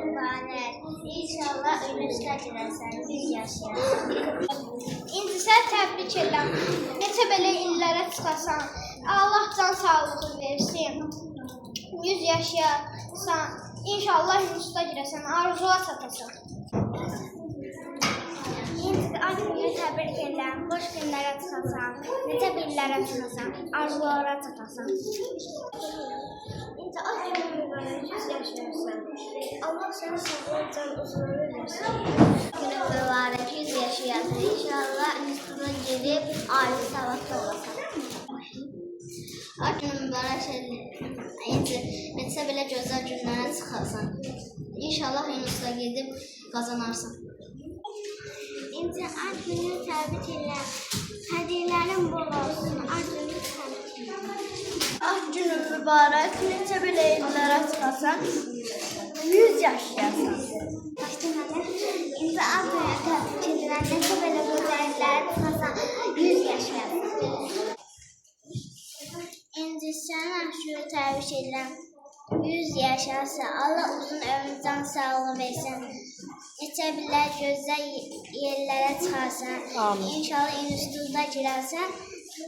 mübarək. İnşallah önünüzdə girəsən, biz yaşayasın. İndi sən təbrik edirəm. Necə belə illərə çıxasan, Allah can sağlığı versin. 100 yaşayasan, inşallah önünüzdə girəsən, arzuya çatasan. İndi ad günü təbrik edirəm, xoş günlərə çıxasan, necə billərə çıxasan, arzulara çatasan. İndi ad günü mübarək 100 yaşayarsan, Allah sənə sağlıq can uzunluğu versin. Günü mübarək 100 yaşayarsan, inşallah üstünə gedib aile savadlı olasan. Ad günü mübarək indi necə belə gözəl günlərə çıxasan, inşallah üstünə gedib qazanarsan. İndi ad günü təbrik edirəm. Hədiyyələrin bol olsun. Ad günü təbrik edirəm. Ad günü mübarək. Necə belə illərə çıxasan, 100 yaşayasan. İndi ad günü təbrik edirəm. Necə belə gözəl illərə çıxasan, 100 yaşayasan. İndi sən ad günü təbrik edirəm. 100 yaşasan, Allah uzun ömür can sağlığı versin. Necə belə gözəl yerlərə çıxarsan, inşallah instituta girərsən,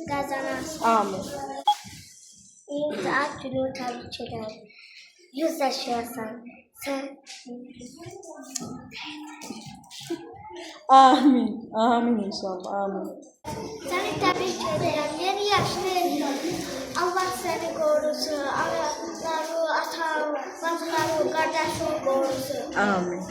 qazanarsan. Amin. İndi ad günü təbrik edirəm. 100 yaşayasan, sən... Amin. Amin inşallah. Amin. Səni təbrik edirəm. Yeni yaşlı Allah səni qorusun. Anaları, atan, bacıları, qardaşını qorusun. Amin.